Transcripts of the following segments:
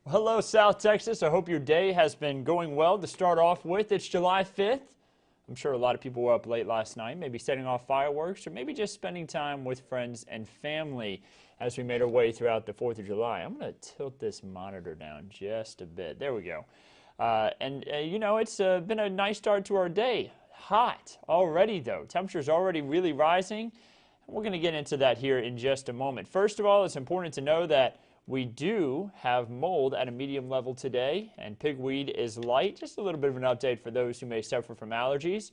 Hello, South Texas. I hope your day has been going well to start off with. It's July 5th. I'm sure a lot of people were up late last night, maybe setting off fireworks or maybe just spending time with friends and family as we made our way throughout the 4th of July. I'm going to tilt this monitor down just a bit. There we go. It's been a nice start to our day. Hot already, though. Temperature's already really rising. We're going to get into that here in just a moment. First of all, it's important to know that we do have mold at a medium level today, and pigweed is light. Just a little bit of an update for those who may suffer from allergies.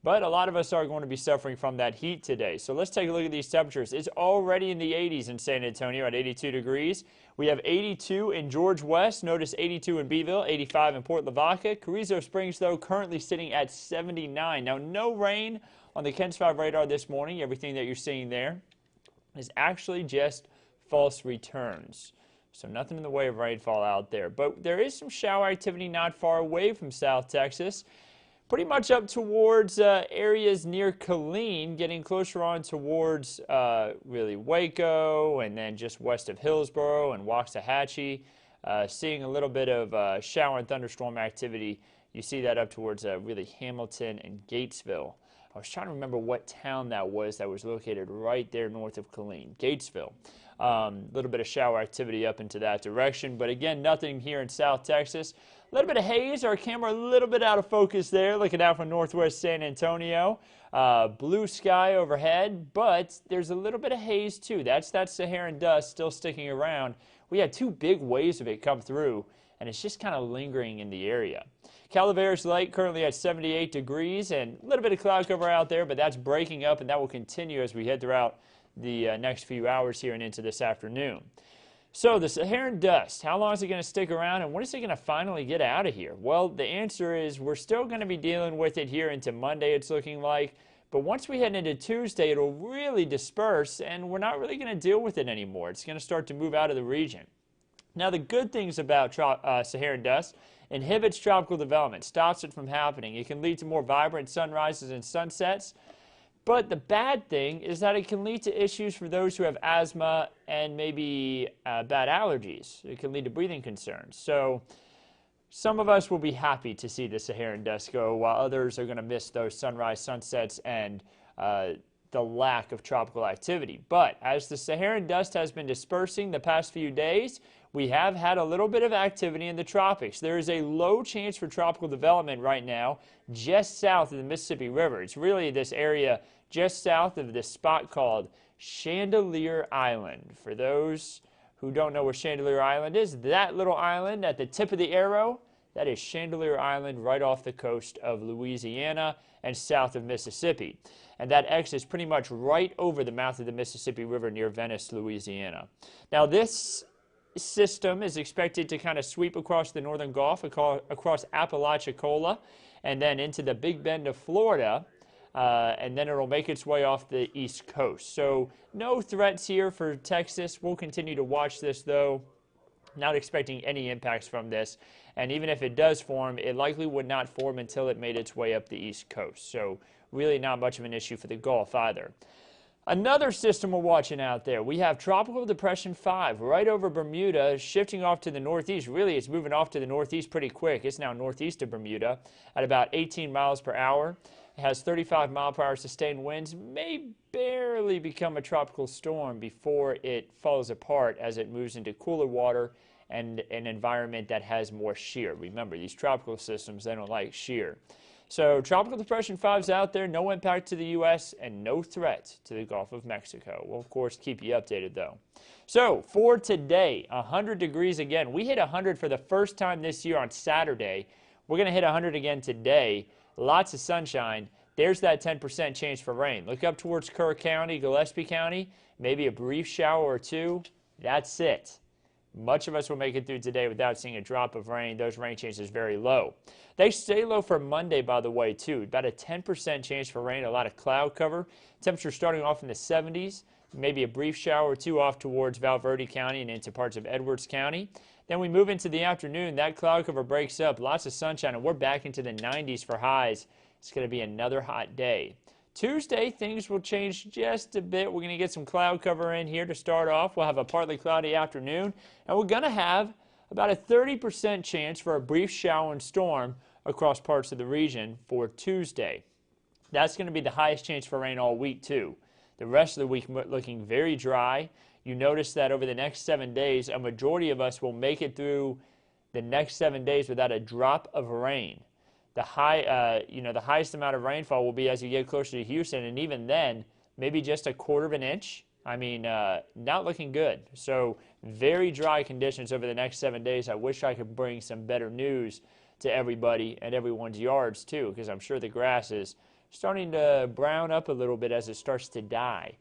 But a lot of us are going to be suffering from that heat today. So let's take a look at these temperatures. It's already in the 80s in San Antonio at 82 degrees. We have 82 in George West. Notice 82 in Beeville, 85 in Port Lavaca. Carrizo Springs, though, currently sitting at 79. Now, no rain on the KENS 5 radar this morning. Everything that you're seeing there is actually just false returns. So nothing in the way of rainfall out there. But there is some shower activity not far away from South Texas. Pretty much up towards areas near Killeen, getting closer on towards really Waco, and then just west of Hillsboro and Waxahachie. Seeing a little bit of shower and thunderstorm activity. You see that up towards really Hamilton and Gatesville. I was trying to remember what town that was located right there north of Killeen, Gatesville. A little bit of shower activity up into that direction, but again, nothing here in South Texas. A little bit of haze, our camera a little bit out of focus there, looking out from northwest San Antonio. Blue sky overhead, but there's a little bit of haze too. That's that Saharan dust still sticking around. We had two big waves of it come through, and it's just kind of lingering in the area. Calaveras Lake currently at 78 degrees, and a little bit of cloud cover out there, but that's breaking up, and that will continue as we head throughout the next few hours here and into this afternoon. So the Saharan dust, how long is it going to stick around, and when is it going to finally get out of here? Well, the answer is we're still going to be dealing with it here into Monday, it's looking like. But once we head into Tuesday, it'll really disperse, and we're not really going to deal with it anymore. It's going to start to move out of the region. Now, the good things about Saharan dust: inhibits tropical development, stops it from happening. It can lead to more vibrant sunrises and sunsets. But the bad thing is that it can lead to issues for those who have asthma and maybe bad allergies. It can lead to breathing concerns. So some of us will be happy to see the Saharan dust go, while others are going to miss those sunrise, sunsets, and the lack of tropical activity. But as the Saharan dust has been dispersing the past few days, we have had a little bit of activity in the tropics. There is a low chance for tropical development right now just south of the Mississippi River. It's really this area just south of this spot called Chandelier Island. For those who don't know where Chandelier Island is, that little island at the tip of the arrow, that is Chandelier Island right off the coast of Louisiana and south of Mississippi. And that X is pretty much right over the mouth of the Mississippi River near Venice, Louisiana. Now, this system is expected to kind of sweep across the northern Gulf, across Apalachicola, and then into the Big Bend of Florida, and then it'll make its way off the east coast. So no threats here for Texas. We'll continue to watch this, though. Not expecting any impacts from this. And even if it does form, it likely would not form until it made its way up the east coast. So really not much of an issue for the Gulf either. Another system we're watching out there, we have Tropical Depression 5 right over Bermuda, shifting off to the northeast. Really, it's moving off to the northeast pretty quick. It's now northeast of Bermuda at about 18 miles per hour. It has 35 mile per hour sustained winds, may barely become a tropical storm before it falls apart as it moves into cooler water and an environment that has more shear. Remember, these tropical systems, they don't like shear. So Tropical Depression 5 is out there, no impact to the U.S. and no threat to the Gulf of Mexico. We'll, of course, keep you updated, though. So for today, 100 degrees again. We hit 100 for the first time this year on Saturday. We're going to hit 100 again today. Lots of sunshine. There's that 10% chance for rain. Look up towards Kerr County, Gillespie County, maybe a brief shower or two. That's it. Much of us will make it through today without seeing a drop of rain. Those rain chances very low. They stay low for Monday, by the way, too. About a 10% chance for rain, a lot of cloud cover. Temperature starting off in the 70s, maybe a brief shower or two off towards Val Verde County and into parts of Edwards County. Then we move into the afternoon. That cloud cover breaks up, lots of sunshine, and we're back into the 90s for highs. It's going to be another hot day. Tuesday, things will change just a bit. We're going to get some cloud cover in here to start off. We'll have a partly cloudy afternoon, and we're going to have about a 30% chance for a brief shower and storm across parts of the region for Tuesday. That's going to be the highest chance for rain all week, too. The rest of the week looking very dry. You notice that over the next 7 days, a majority of us will make it through the next 7 days without a drop of rain. The highest amount of rainfall will be as you get closer to Houston, and even then, maybe just a quarter of an inch. I mean, not looking good. So very dry conditions over the next 7 days. I wish I could bring some better news to everybody and everyone's yards, too, because I'm sure the grass is starting to brown up a little bit as it starts to die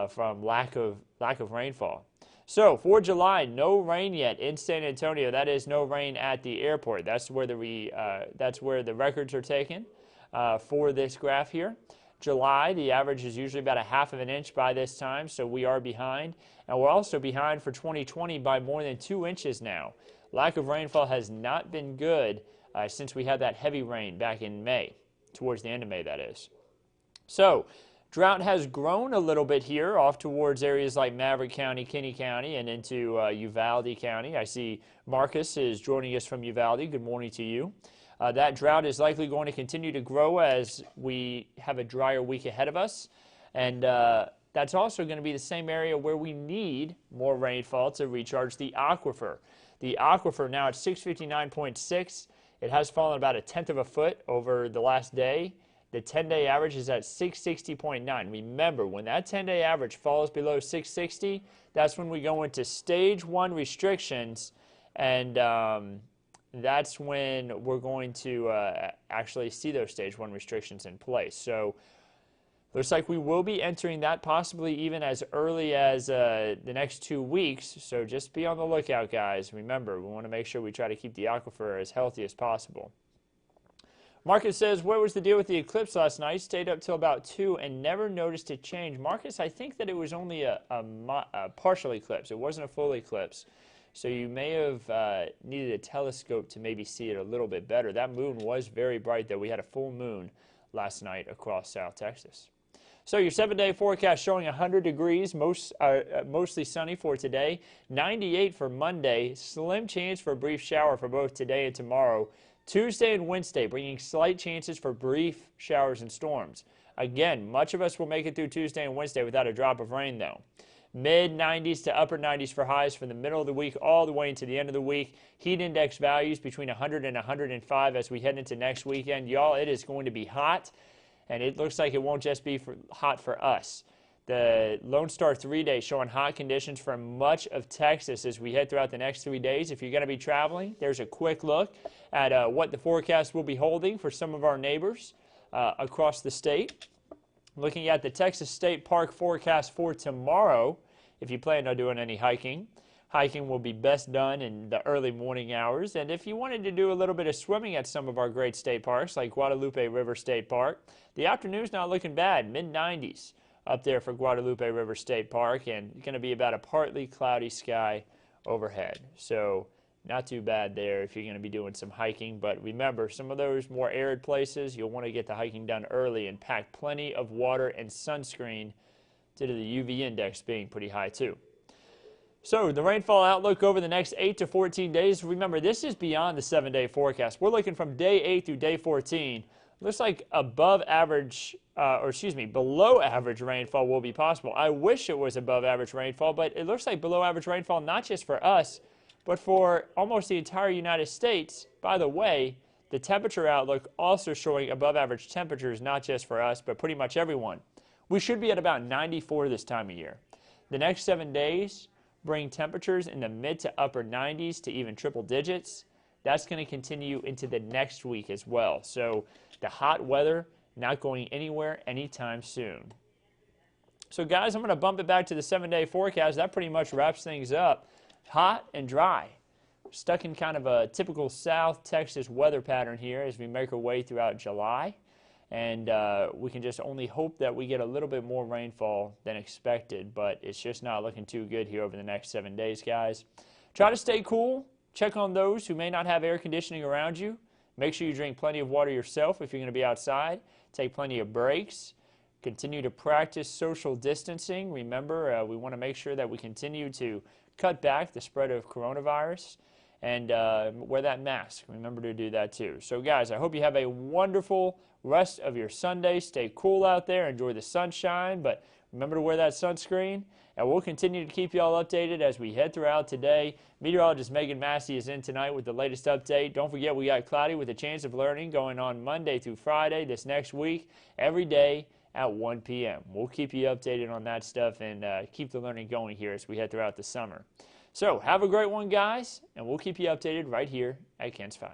from lack of rainfall. So for July, no rain yet in San Antonio. That is no rain at the airport. That's where the records are taken for this graph here. July, the average is usually about a half of an inch by this time, so we are behind. And we're also behind for 2020 by more than 2 inches now. Lack of rainfall has not been good since we had that heavy rain back in May. Towards the end of May, that is. So, drought has grown a little bit here off towards areas like Maverick County, Kinney County, and into Uvalde County. I see Marcus is joining us from Uvalde. Good morning to you. That drought is likely going to continue to grow as we have a drier week ahead of us. And that's also going to be the same area where we need more rainfall to recharge the aquifer. The aquifer now at 659.6. It has fallen about 1/10 of a foot over the last day. The 10-day average is at 660.9. Remember, when that 10-day average falls below 660, that's when we go into stage 1 restrictions, and that's when we're going to actually see those stage 1 restrictions in place. So looks like we will be entering that possibly even as early as the next 2 weeks. So just be on the lookout, guys. Remember, we want to make sure we try to keep the aquifer as healthy as possible. Marcus says, what was the deal with the eclipse last night? Stayed up till about 2 and never noticed it change. Marcus, I think that it was only a partial eclipse. It wasn't a full eclipse. So you may have needed a telescope to maybe see it a little bit better. That moon was very bright, though. We had a full moon last night across South Texas. So your 7-day forecast showing 100 degrees, mostly sunny for today. 98 for Monday. Slim chance for a brief shower for both today and tomorrow. Tuesday and Wednesday, bringing slight chances for brief showers and storms. Again, much of us will make it through Tuesday and Wednesday without a drop of rain, though. Mid-90s to upper 90s for highs from the middle of the week all the way into the end of the week. Heat index values between 100 and 105 as we head into next weekend. Y'all, it is going to be hot, and it looks like it won't just be hot for us. The Lone Star 3-day showing hot conditions for much of Texas as we head throughout the next 3 days. If you're going to be traveling, there's a quick look at what the forecast will be holding for some of our neighbors across the state. Looking at the Texas State Park forecast for tomorrow, if you plan on doing any hiking, hiking will be best done in the early morning hours. And if you wanted to do a little bit of swimming at some of our great state parks, like Guadalupe River State Park, the afternoon's not looking bad, mid-90s. Up there for Guadalupe River State Park, and going to be about a partly cloudy sky overhead. So not too bad there if you're going to be doing some hiking. But remember, some of those more arid places, you'll want to get the hiking done early and pack plenty of water and sunscreen due to the UV index being pretty high too. So the rainfall outlook over the next 8 to 14 days. Remember, this is beyond the 7-day forecast. We're looking from day 8 through day 14. Looks like below average rainfall will be possible. I wish it was above average rainfall, but it looks like below average rainfall not just for us, but for almost the entire United States. By the way, the temperature outlook also showing above average temperatures, not just for us, but pretty much everyone. We should be at about 94 this time of year. The next 7 days bring temperatures in the mid to upper 90s to even triple digits. That's going to continue into the next week as well. So the hot weather not going anywhere anytime soon. So guys, I'm going to bump it back to the 7-day forecast. That pretty much wraps things up. Hot and dry. We're stuck in kind of a typical South Texas weather pattern here as we make our way throughout July. And we can just only hope that we get a little bit more rainfall than expected, but it's just not looking too good here over the next 7 days, guys. Try to stay cool. Check on those who may not have air conditioning around you. Make sure you drink plenty of water yourself if you're going to be outside. Take plenty of breaks. Continue to practice social distancing. Remember, we want to make sure that we continue to cut back the spread of coronavirus. and wear that mask. Remember to do that too. So guys, I hope you have a wonderful rest of your Sunday. Stay cool out there. Enjoy the sunshine, but remember to wear that sunscreen. And we'll continue to keep you all updated as we head throughout today. Meteorologist Megan Massey is in tonight with the latest update. Don't forget, we got Cloudy with a Chance of Learning going on Monday through Friday this next week, every day at 1 p.m. We'll keep you updated on that stuff and keep the learning going here as we head throughout the summer. So have a great one, guys, and we'll keep you updated right here at KENS 5.